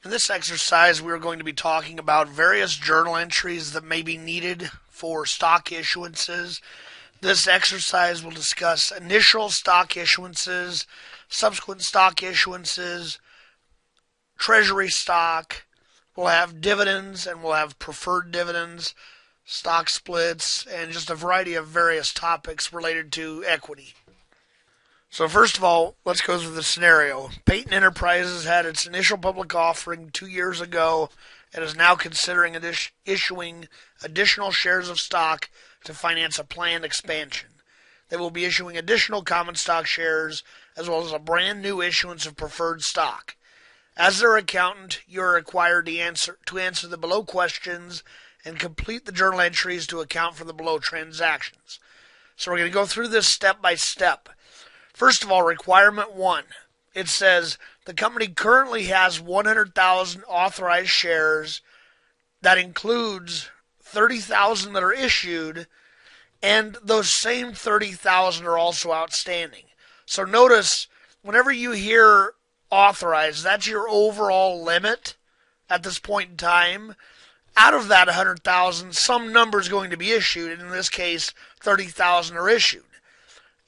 In this exercise, we are going to be talking about various journal entries that may be needed for stock issuances. This exercise will discuss initial stock issuances, subsequent stock issuances, treasury stock. We'll have dividends and we'll have preferred dividends, stock splits, and just a variety of various topics related to equity. So first of all, let's go through the scenario. Peyton Enterprises had its initial public offering 2 years ago and is now considering issuing additional shares of stock to finance a planned expansion. They will be issuing additional common stock shares as well as a brand new issuance of preferred stock. As their accountant, you are required to answer the below questions and complete the journal entries to account for the below transactions. So we're going to go through this step by step. First of all, requirement 1. It says the company currently has 100,000 authorized shares. That includes 30,000 that are issued, and those same 30,000 are also outstanding. So notice, whenever you hear authorized, that's your overall limit at this point in time. Out of that 100,000, some number is going to be issued, and in this case, 30,000 are issued.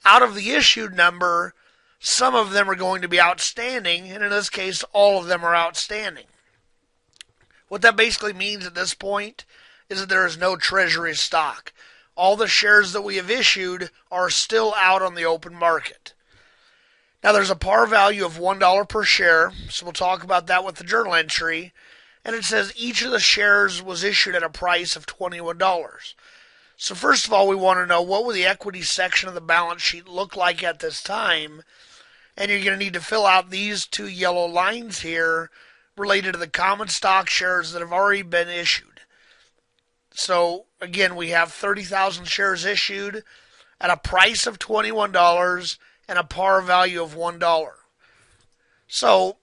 Out of the issued number, some of them are going to be outstanding, and in this case, all of them are outstanding. What that basically means at this point is that there is no treasury stock. All the shares that we have issued are still out on the open market. Now, there's a par value of $1 per share, so we'll talk about that with the journal entry, and it says each of the shares was issued at a price of $21. So first of all, we want to know what will the equity section of the balance sheet look like at this time. And you're going to need to fill out these two yellow lines here related to the common stock shares that have already been issued. So again, we have 30,000 shares issued at a price of $21 and a par value of $1. So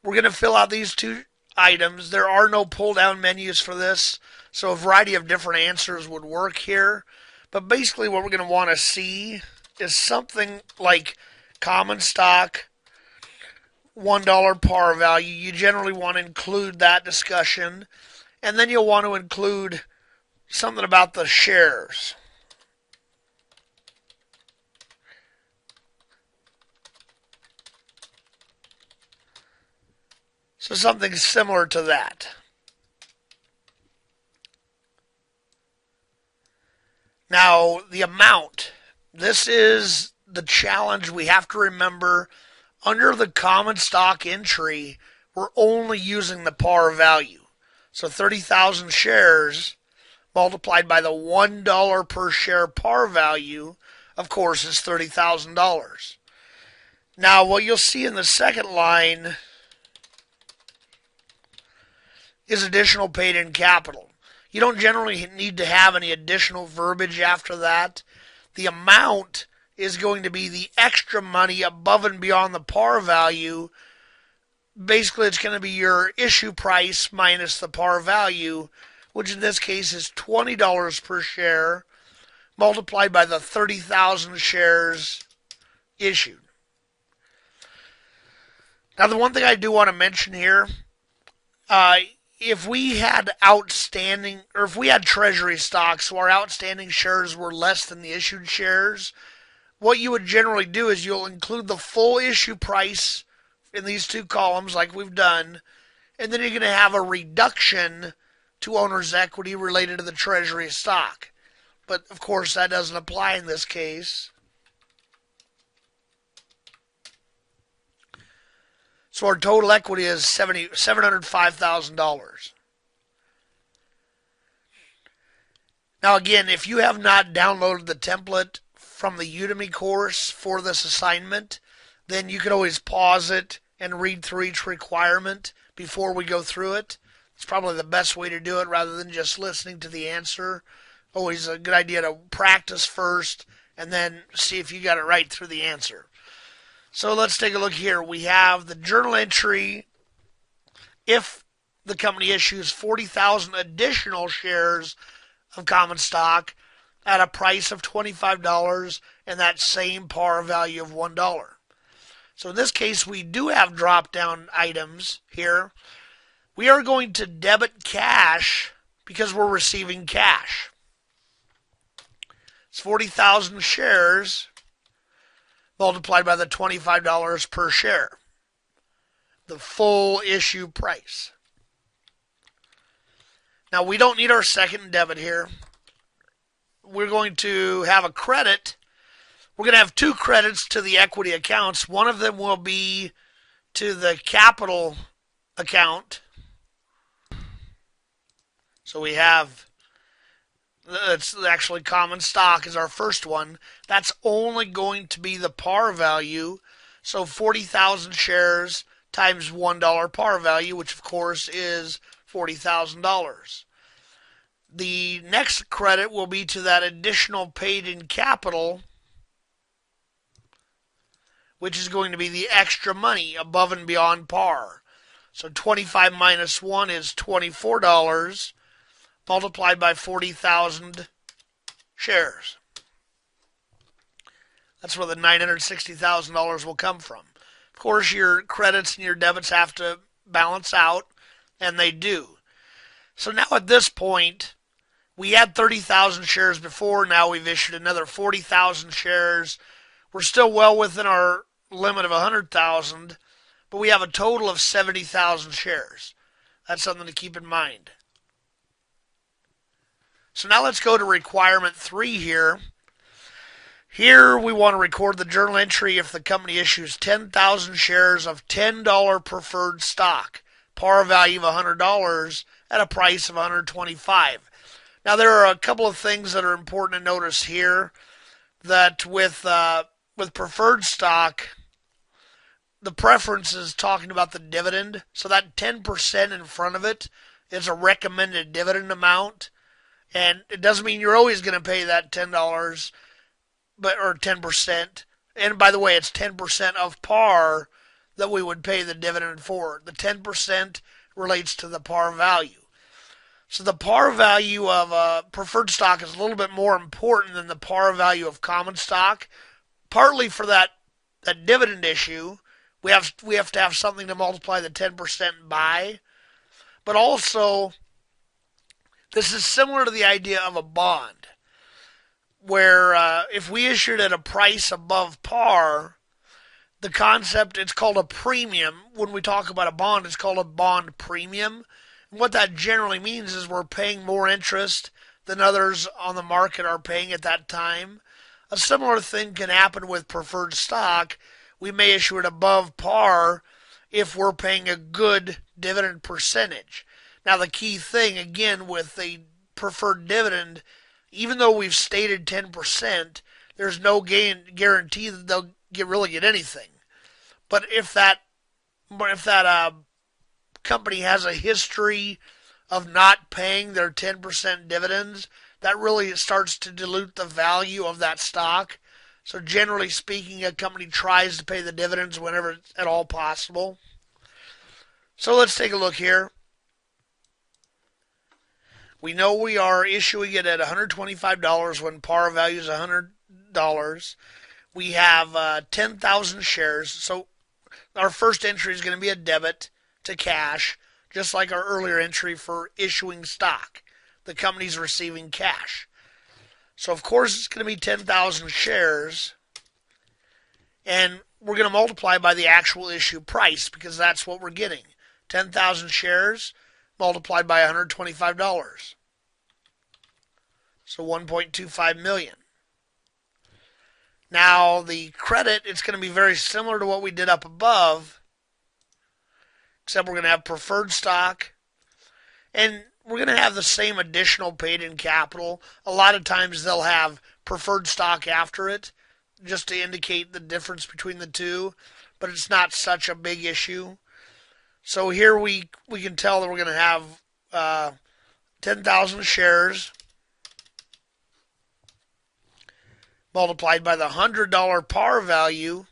we're going to fill out these two items. There are no pull-down menus for this, so a variety of different answers would work here. But basically what we're going to want to see is something like common stock, $1 par value. You generally want to include that discussion. And then you'll want to include something about the shares. So something similar to that. Now, the amount. This is the challenge we have to remember. Under the common stock entry, we're only using the par value. So 30,000 shares multiplied by the $1 per share par value, of course, is $30,000. Now, what you'll see in the second line is additional paid-in capital. You don't generally need to have any additional verbiage after that. The amount is going to be the extra money above and beyond the par value. Basically, it's going to be your issue price minus the par value, which in this case is $20 per share, multiplied by the 30,000 shares issued. Now, the one thing I do want to mention here, if we had outstanding, or if we had treasury stocks, so our outstanding shares were less than the issued shares, what you would generally do is you'll include the full issue price in these two columns like we've done, and then you're going to have a reduction to owner's equity related to the treasury stock. But of course that doesn't apply in this case. So our total equity is $705,000. Now again, if you have not downloaded the template from the Udemy course for this assignment, then you can always pause it and read through each requirement before we go through it. It's probably the best way to do it rather than just listening to the answer. Always a good idea to practice first and then see if you got it right through the answer. So let's take a look here. We have the journal entry. If the company issues 40,000 additional shares of common stock at a price of $25 and that same par value of $1. So in this case, we do have drop-down items here. We are going to debit cash because we're receiving cash. It's 40,000 shares multiplied by the $25 per share, the full issue price. Now, we don't need our second debit here. We're going to have a credit. We're going to have two credits to the equity accounts. One of them will be to the capital account. So we have, it's actually common stock is our first one. That's only going to be the par value. So 40,000 shares times $1 par value, which of course is $40,000. The next credit will be to that additional paid in capital, which is going to be the extra money above and beyond par. So 25 minus 1 is $24 multiplied by 40,000 shares. That's where the $960,000 will come from. Of course, your credits and your debits have to balance out, and they do. So now at this point, we had 30,000 shares before. Now we've issued another 40,000 shares. We're still well within our limit of 100,000, but we have a total of 70,000 shares. That's something to keep in mind. So now let's go to requirement 3 here. Here we want to record the journal entry if the company issues 10,000 shares of $10 preferred stock, par value of $100 at a price of $125. Now there are a couple of things that are important to notice here. That with preferred stock, the preference is talking about the dividend. So that 10% in front of it is a recommended dividend amount. And it doesn't mean you're always going to pay that $10, or 10%. And by the way, it's 10% of par that we would pay the dividend for. The 10% relates to the par value. So the par value of preferred stock is a little bit more important than the par value of common stock, partly for that dividend issue. We have to have something to multiply the 10% by, but also this is similar to the idea of a bond, where if we issued at a price above par, the concept, it's called a premium. When we talk about a bond, it's called a bond premium. And what that generally means is we're paying more interest than others on the market are paying at that time. A similar thing can happen with preferred stock. We may issue it above par if we're paying a good dividend percentage. Now, the key thing, again, with the preferred dividend, even though we've stated 10%, there's no guarantee that they'll really get anything. But if that company has a history of not paying their 10% dividends, that really starts to dilute the value of that stock. So generally speaking, a company tries to pay the dividends whenever it's at all possible. So let's take a look here. We know we are issuing it at $125 when par value is $100. We have 10,000 shares. So our first entry is going to be a debit to cash, just like our earlier entry for issuing stock. The company's receiving cash. So of course it's going to be 10,000 shares, and we're going to multiply by the actual issue price because that's what we're getting. 10,000 shares multiplied by $125. So 1.25 million. Now the credit, it's going to be very similar to what we did up above, except we're going to have preferred stock, and we're going to have the same additional paid in capital. A lot of times they'll have preferred stock after it, just to indicate the difference between the two, but it's not such a big issue. So here we can tell that we're going to have 10,000 shares multiplied by the $100 par value,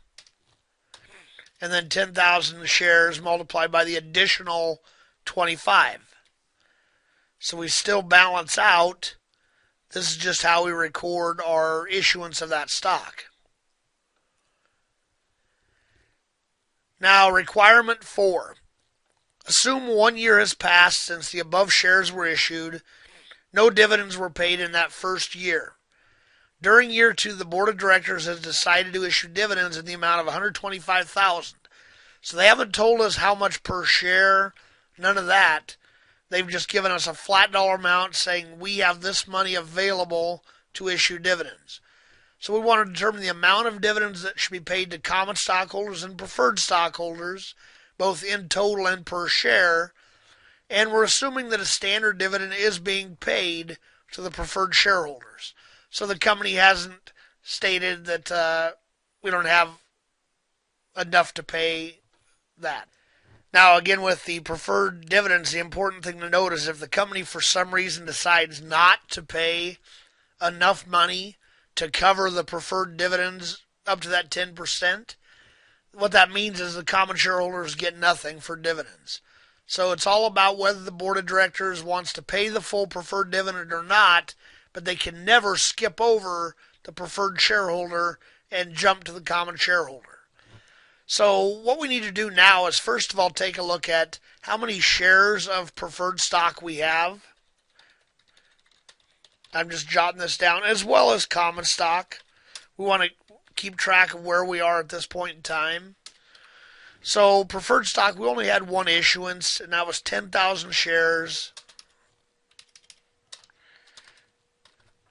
and then 10,000 shares multiplied by the additional 25. So we still balance out. This is just how we record our issuance of that stock. Now, requirement 4. Assume 1 year has passed since the above shares were issued. No dividends were paid in that first year. During year 2, the board of directors has decided to issue dividends in the amount of $125,000. So they haven't told us how much per share, none of that. They've just given us a flat dollar amount saying we have this money available to issue dividends. So we want to determine the amount of dividends that should be paid to common stockholders and preferred stockholders, both in total and per share. And we're assuming that a standard dividend is being paid to the preferred shareholders. So the company hasn't stated that we don't have enough to pay that. Now, again, with the preferred dividends, the important thing to note is if the company for some reason decides not to pay enough money to cover the preferred dividends up to that 10%, what that means is the common shareholders get nothing for dividends. So it's all about whether the board of directors wants to pay the full preferred dividend or not, but they can never skip over the preferred shareholder and jump to the common shareholder. So what we need to do now is first of all take a look at how many shares of preferred stock we have. I'm just jotting this down, as well as common stock. We want to keep track of where we are at this point in time. So preferred stock, we only had one issuance, and that was 10,000 shares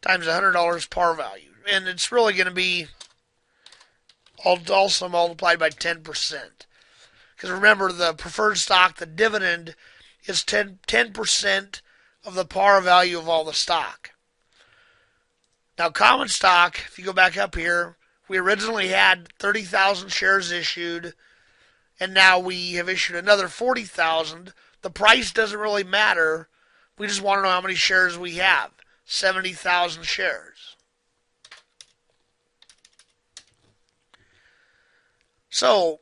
times $100 par value. And it's really going to be also multiplied by 10%. Because remember, the preferred stock, the dividend, is 10% of the par value of all the stock. Now, common stock, if you go back up here, we originally had 30,000 shares issued, and now we have issued another 40,000. The price doesn't really matter. We just want to know how many shares we have. 70,000 shares. So,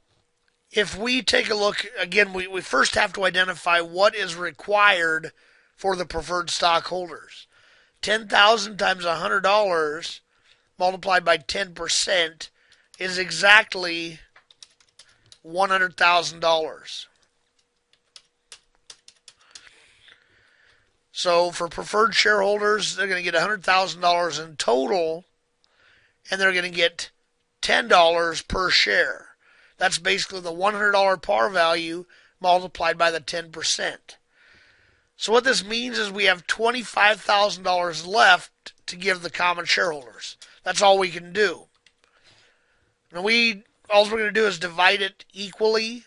if we take a look, again, we first have to identify what is required for the preferred stockholders. 10,000 times $100 multiplied by 10% is exactly $100,000. So for preferred shareholders, they're going to get $100,000 in total, and they're going to get $10 per share. That's basically the $100 par value multiplied by the 10%. So what this means is we have $25,000 left to give the common shareholders. That's all we can do. And all we're going to do is divide it equally.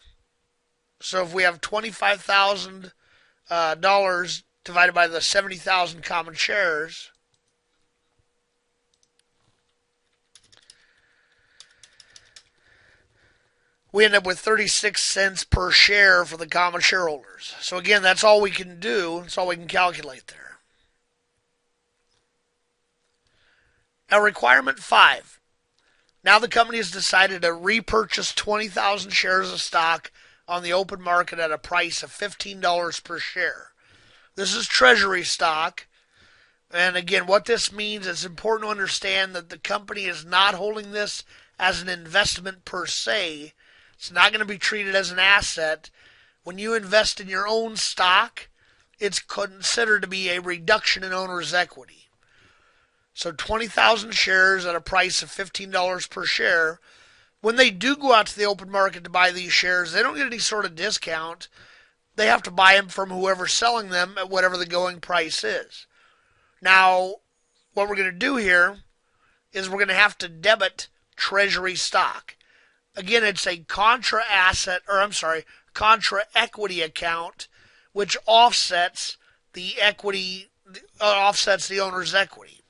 So if we have $25,000 divided by the 70,000 common shares, we end up with 36 cents per share for the common shareholders. So again, that's all we can do. That's all we can calculate there. Now, requirement 5. Now the company has decided to repurchase 20,000 shares of stock on the open market at a price of $15 per share. This is treasury stock. And again, what this means, it's important to understand that the company is not holding this as an investment per se. It's not going to be treated as an asset. When you invest in your own stock, it's considered to be a reduction in owner's equity. So 20,000 shares at a price of $15 per share. When they do go out to the open market to buy these shares, they don't get any sort of discount. They have to buy them from whoever's selling them at whatever the going price is. Now, what we're going to do here is we're going to have to debit treasury stock. Again, it's a contra equity account, which offsets the owner's equity.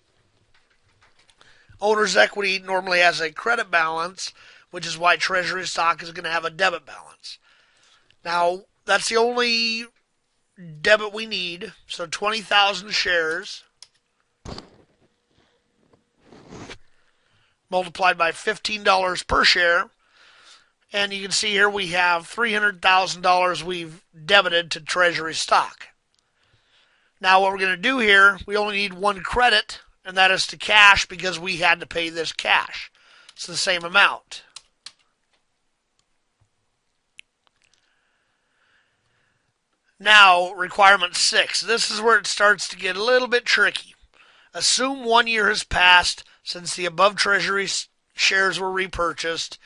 Owner's equity normally has a credit balance, which is why treasury stock is going to have a debit balance. Now, that's the only debit we need. So 20,000 shares multiplied by $15 per share. And you can see here we have $300,000 we've debited to treasury stock. Now what we're going to do here, we only need one credit, and that is to cash because we had to pay this cash. It's the same amount. Now, requirement 6. This is where it starts to get a little bit tricky. Assume 1 year has passed since the above treasury shares were repurchased.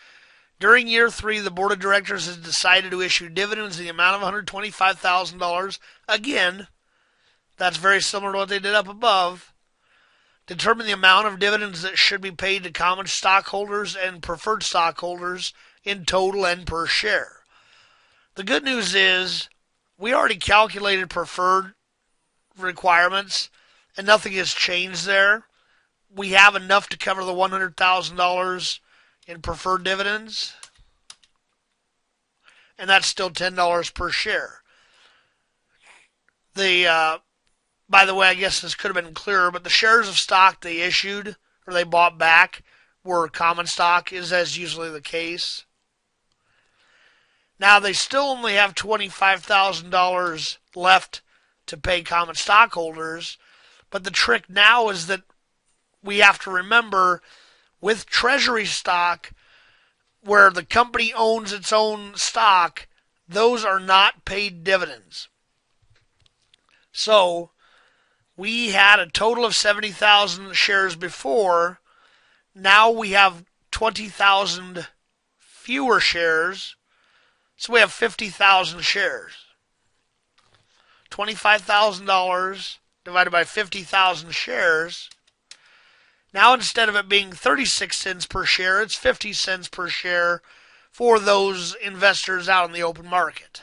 During year 3, the board of directors has decided to issue dividends in the amount of $125,000. Again, that's very similar to what they did up above. Determine the amount of dividends that should be paid to common stockholders and preferred stockholders in total and per share. The good news is we already calculated preferred requirements and nothing has changed there. We have enough to cover the $100,000 in preferred dividends, and that's still $10 per share. By the way, I guess this could have been clearer, but the shares of stock they issued or they bought back were common stock, as usually the case. Now, they still only have $25,000 left to pay common stockholders, but the trick now is that we have to remember with treasury stock, where the company owns its own stock, those are not paid dividends. So, we had a total of 70,000 shares before. Now we have 20,000 fewer shares. So we have 50,000 shares. $25,000 divided by 50,000 shares. Now instead of it being 36 cents per share, it's 50 cents per share for those investors out in the open market.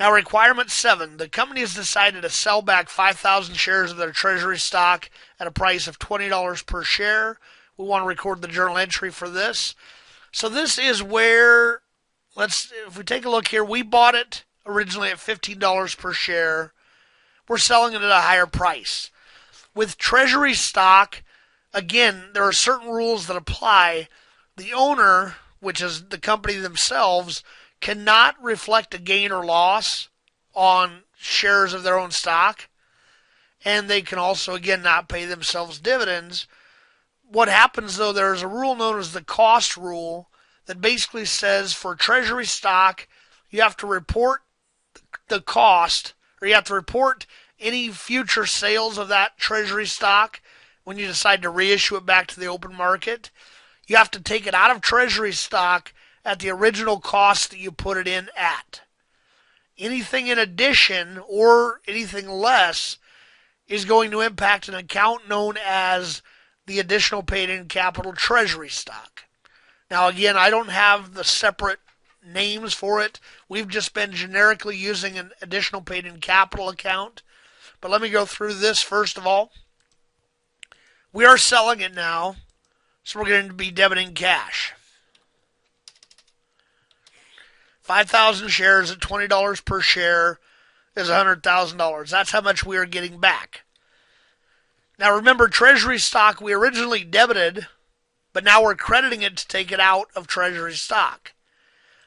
Now, requirement 7, the company has decided to sell back 5,000 shares of their treasury stock at a price of $20 per share. We want to record the journal entry for this. So this is where, if we take a look here, we bought it originally at $15 per share. We're selling it at a higher price. With treasury stock, again, there are certain rules that apply. The owner, which is the company themselves, cannot reflect a gain or loss on shares of their own stock, and they can also, again, not pay themselves dividends. What happens, though, there's a rule known as the cost rule that basically says for treasury stock, you have to report the cost, or you have to report any future sales of that treasury stock when you decide to reissue it back to the open market. You have to take it out of treasury stock at the original cost that you put it in at. Anything in addition or anything less is going to impact an account known as the additional paid-in capital treasury stock. Now, again, I don't have the separate names for it. We've just been generically using an additional paid-in capital account. But let me go through this first of all. We are selling it now, so we're going to be debiting cash. 5,000 shares at $20 per share is $100,000. That's how much we are getting back. Now remember, treasury stock we originally debited, but now we're crediting it to take it out of treasury stock.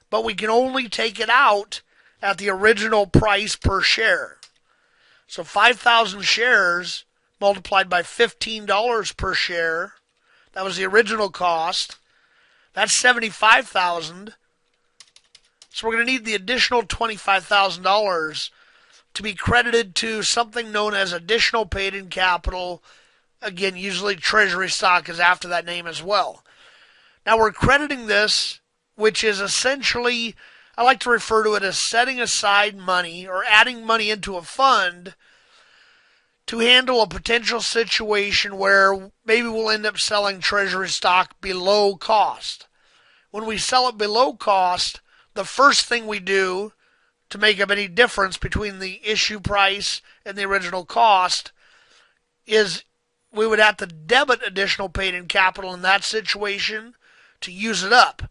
But we can only take it out at the original price per share. So 5,000 shares multiplied by $15 per share, that was the original cost. That's $75,000. So we're going to need the additional $25,000 to be credited to something known as additional paid-in capital. Again, usually treasury stock is after that name as well. Now we're crediting this, which is essentially, I like to refer to it as setting aside money or adding money into a fund to handle a potential situation where maybe we'll end up selling treasury stock below cost. When we sell it below cost, the first thing we do to make up any difference between the issue price and the original cost is we would have to debit additional paid-in capital in that situation to use it up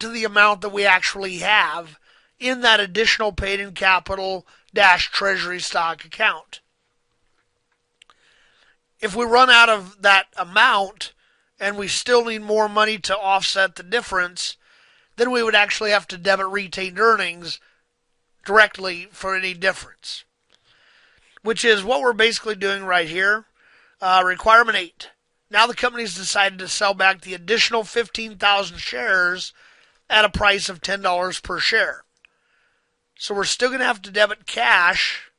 to the amount that we actually have in that additional paid-in capital dash treasury stock account. If we run out of that amount and we still need more money to offset the difference, then we would actually have to debit retained earnings directly for any difference, which is what we're basically doing right here. Requirement 8. Now the company's decided to sell back the additional 15,000 shares at a price of $10 per share. So we're still going to have to debit cash,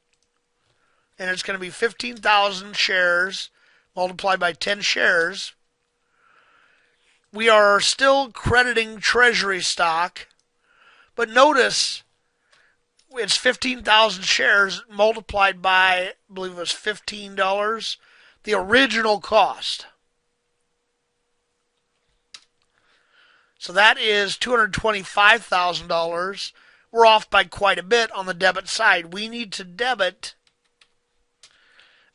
and it's going to be 15,000 shares multiplied by 10 shares. We are still crediting treasury stock, but notice it's 15,000 shares multiplied by, I believe it was $15, the original cost. So that is $225,000. We're off by quite a bit on the debit side. We need to debit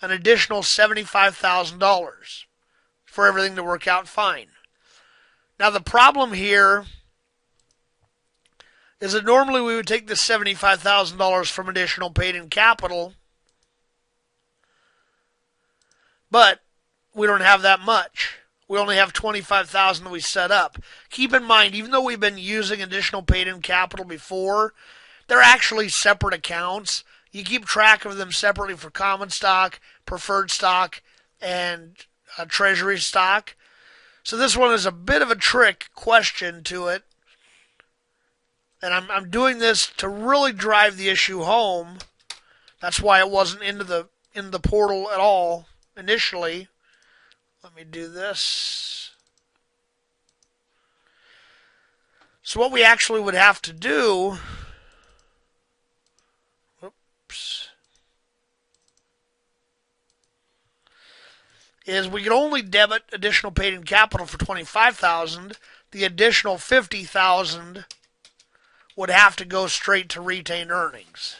an additional $75,000 for everything to work out fine. Now the problem here is that normally we would take the $75,000 from additional paid-in capital, but we don't have that much. We only have $25,000 that we set up. Keep in mind, even though we've been using additional paid-in capital before, they're actually separate accounts. You keep track of them separately for common stock, preferred stock, and treasury stock. So this one is a bit of a trick question to it. And I'm doing this to really drive the issue home. That's why it wasn't in the portal at all initially. Let me do this. So what we actually would have to do, is we could only debit additional paid-in capital for $25,000. The additional $50,000 would have to go straight to retained earnings.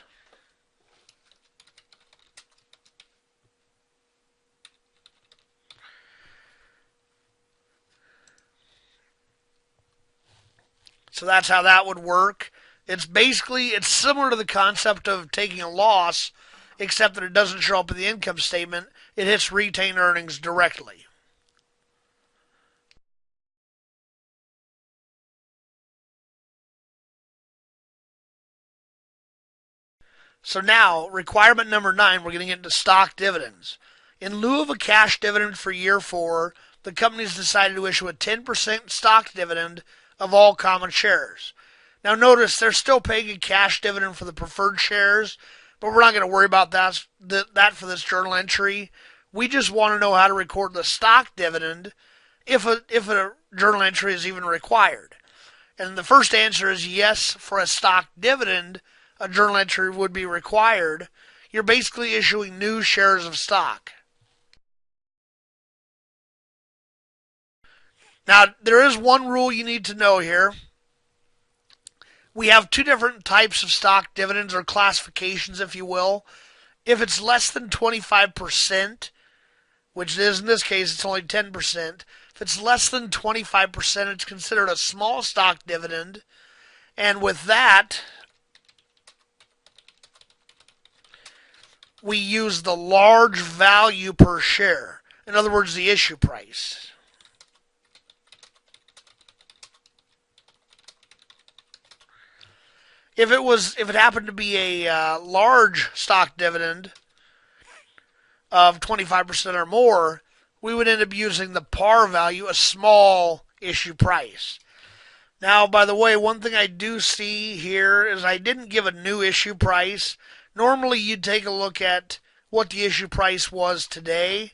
So that's how that would work. It's similar to the concept of taking a loss, except that it doesn't show up in the income statement. It hits retained earnings directly. So now, requirement number 9, we're going to get into stock dividends. In lieu of a cash dividend for year 4, the company's decided to issue a 10% stock dividend of all common shares. Now notice they're still paying a cash dividend for the preferred shares, but we're not going to worry about that for this journal entry. We just want to know how to record the stock dividend if a journal entry is even required. And the first answer is yes, for a stock dividend, a journal entry would be required. You're basically issuing new shares of stock. Now, there is one rule you need to know here. We have two different types of stock dividends, or classifications, if you will. If it's less than 25%, which it is in this case, it's only 10%. If it's less than 25%, it's considered a small stock dividend. And with that, we use the large value per share. In other words, the issue price. If it happened to be a large stock dividend of 25% or more, we would end up using the par value, a small issue price. Now, by the way, one thing I do see here is I didn't give a new issue price. Normally, you'd take a look at what the issue price was today.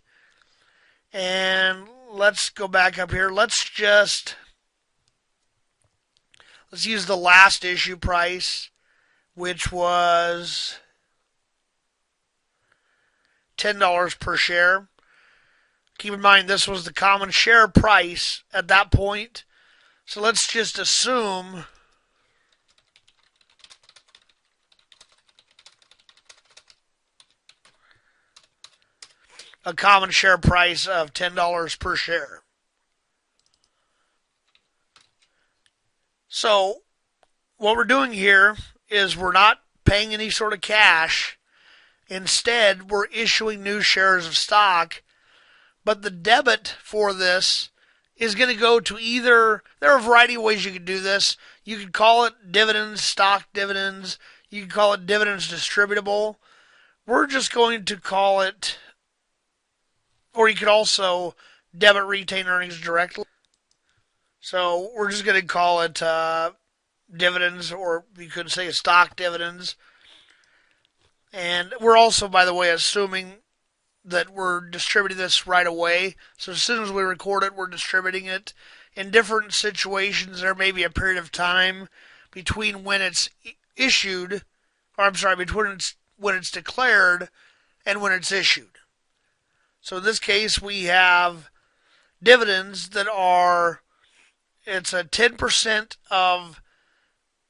And let's go back up here. Let's use the last issue price, which was $10 per share. Keep in mind, this was the common share price at that point. So let's just assume a common share price of $10 per share. So what we're doing here is we're not paying any sort of cash. Instead, we're issuing new shares of stock. But the debit for this is going to go to either, there are a variety of ways you could do this. You could call it dividends, stock dividends. You could call it dividends distributable. We're just going to call it, or you could also debit retained earnings directly. So we're just going to call it dividends, or you could say stock dividends. And we're also, by the way, assuming that we're distributing this right away. So as soon as we record it, we're distributing it. In different situations, there may be a period of time between when it's issued, or I'm sorry, between when it's declared and when it's issued. So in this case, we have dividends that are, it's a 10% of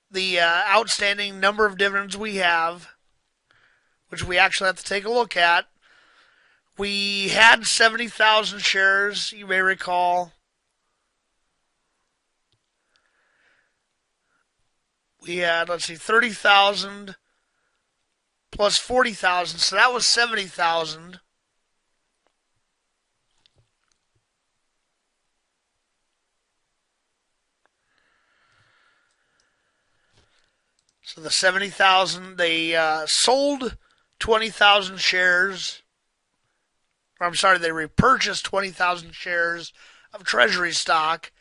the outstanding number of dividends we have, which we actually have to take a look at. We had 70,000 shares, you may recall. We had, 30,000 plus 40,000, so that was 70,000. So the 70,000, they sold 20,000 shares. I'm sorry, they repurchased 20,000 shares of treasury stock,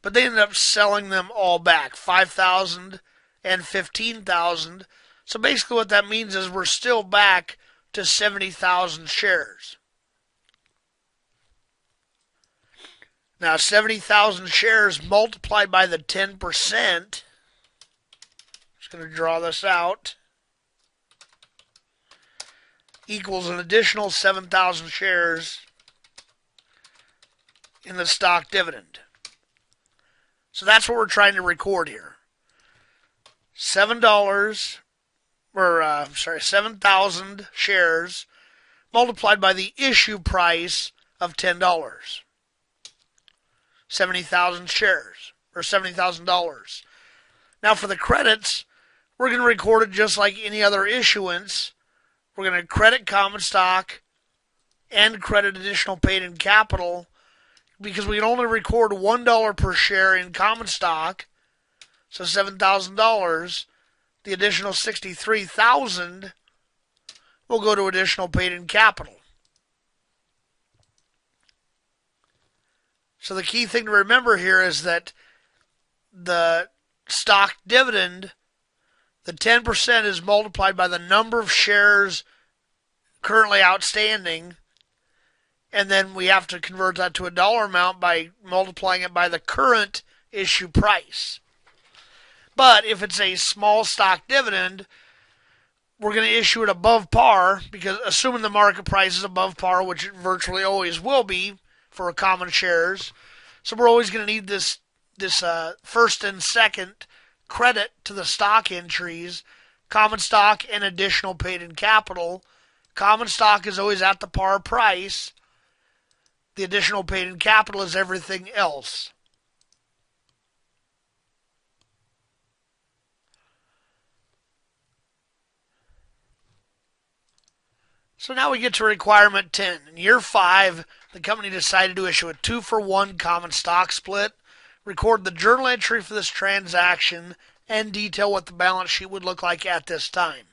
but they ended up selling them all back, 5,000 and 15,000. So basically what that means is we're still back to 70,000 shares. Now 70,000 shares multiplied by the 10%, just going to draw this out, equals an additional 7,000 shares in the stock dividend. So that's what we're trying to record here. $7, or 7,000 shares multiplied by the issue price of $10. 70,000 shares, or $70,000. Now for the credits, we're going to record it just like any other issuance. We're going to credit common stock and credit additional paid-in capital, because we can only record $1 per share in common stock, so $7,000. The additional $63,000 will go to additional paid-in capital. So the key thing to remember here is that the stock dividend, the 10% is multiplied by the number of shares currently outstanding, and then we have to convert that to a dollar amount by multiplying it by the current issue price. But if it's a small stock dividend, we're going to issue it above par, because assuming the market price is above par, which it virtually always will be for common shares, so we're always going to need this first and second credit to the stock entries, common stock and additional paid-in capital. Common stock is always at the par price. The additional paid-in capital is everything else. So now we get to requirement 10. In year 5, the company decided to issue a 2-for-1 common stock split, record the journal entry for this transaction, and detail what the balance sheet would look like at this time.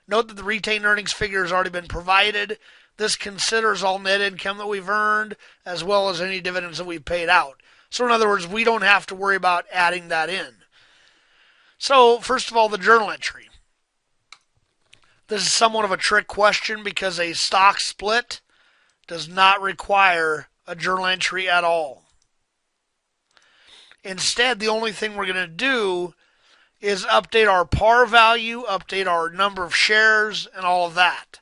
Note that the retained earnings figure has already been provided. This considers all net income that we've earned, as well as any dividends that we've paid out. So in other words, we don't have to worry about adding that in. So first of all, the journal entry. This is somewhat of a trick question, because a stock split does not require a journal entry at all. Instead, the only thing we're going to do is update our par value, update our number of shares, and all of that.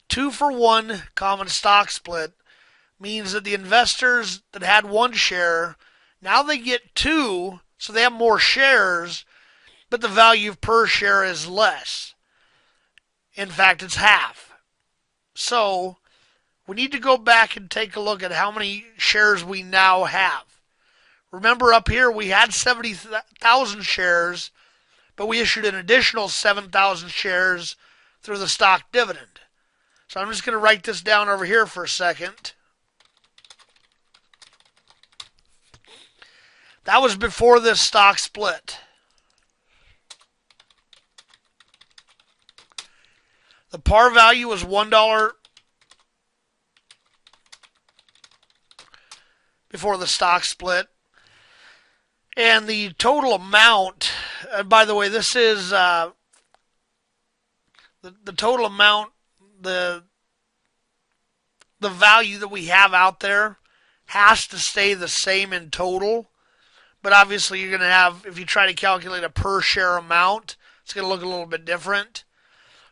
2-for-1 common stock split means that the investors that had 1 share, now they get 2, so they have more shares, but the value per share is less. In fact, it's half. So we need to go back and take a look at how many shares we now have. Remember, up here we had 70,000 shares, but we issued an additional 7,000 shares through the stock dividend. So I'm just going to write this down over here for a second. That was before this stock split. The par value was $1 before the stock split. And the total amount, by the way, this is the total amount, the value that we have out there has to stay the same in total. But obviously you're going to have, if you try to calculate a per share amount, it's going to look a little bit different.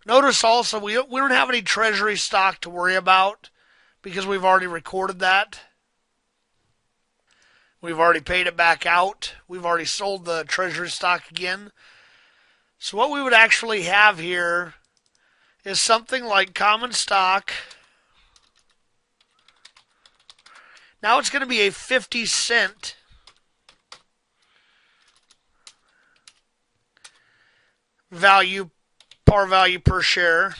Notice also we don't have any treasury stock to worry about because we've already recorded that. We've already paid it back out. We've already sold the treasury stock again. So what we would actually have here is something like common stock. Now it's going to be a 50-cent value, par value per share,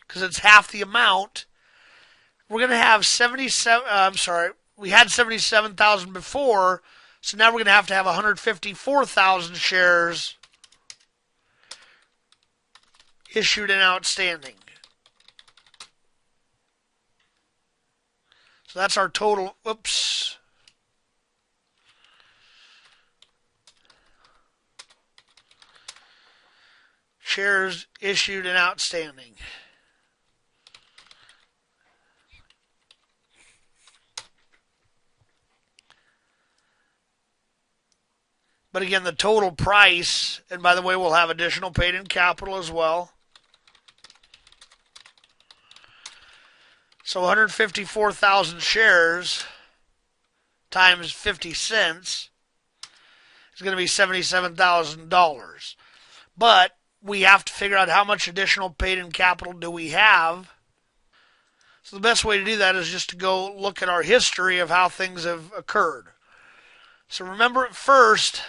because it's half the amount. We're going to have 77, we had 77,000 before, so now we're going to have 154,000 shares issued and outstanding. So that's our total, oops. Shares issued and outstanding. But again, the total price, and by the way, we'll have additional paid-in capital as well. So 154,000 shares times 50 cents is going to be $77,000. But we have to figure out how much additional paid-in capital do we have. So the best way to do that is just to go look at our history of how things have occurred. So remember at first,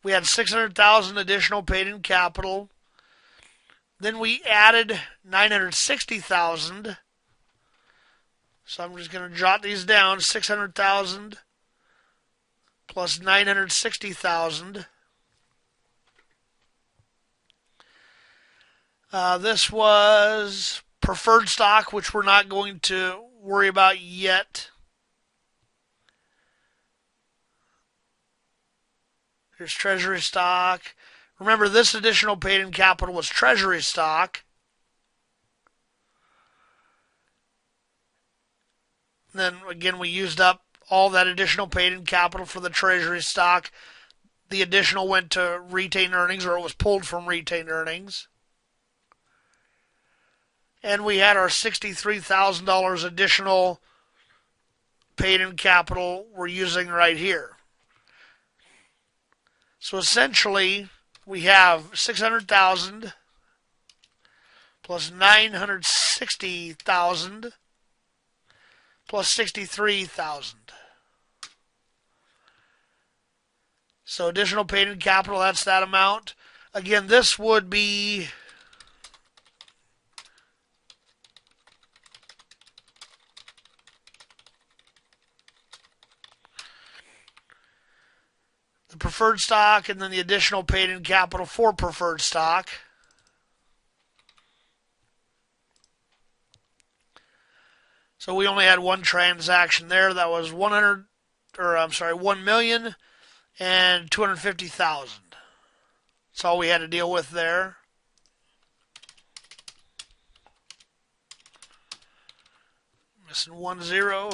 we had 600,000 additional paid-in capital. Then we added 960,000. So I'm just going to jot these down. 600,000 plus 960,000. This was preferred stock, which we're not going to worry about yet. Here's treasury stock. Remember, this additional paid-in capital was treasury stock. Then, again, we used up all that additional paid-in capital for the treasury stock. The additional went to retained earnings, or it was pulled from retained earnings. And we had our $63,000 additional paid-in capital we're using right here. So essentially, we have 600,000 plus 960,000 plus 63,000. So additional paid-in capital, that's that amount. Again, this would be the preferred stock and then the additional paid-in capital for preferred stock. So we only had one transaction there. That was 1,250,000. That's all we had to deal with there. Missing 1 0.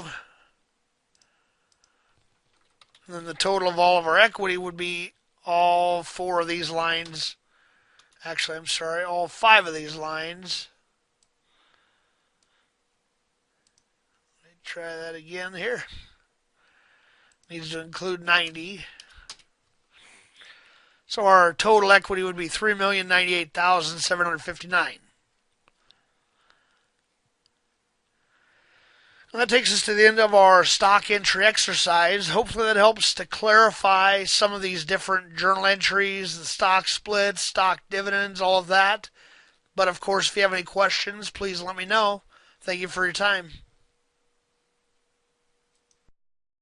And then the total of all of our equity would be all 4 of these lines. Actually, I'm sorry, all 5 of these lines. Try that again here. Needs to include 90. So our total equity would be $3,098,759. And that takes us to the end of our stock entry exercise. Hopefully that helps to clarify some of these different journal entries, the stock splits, stock dividends, all of that. But of course, if you have any questions, please let me know. Thank you for your time.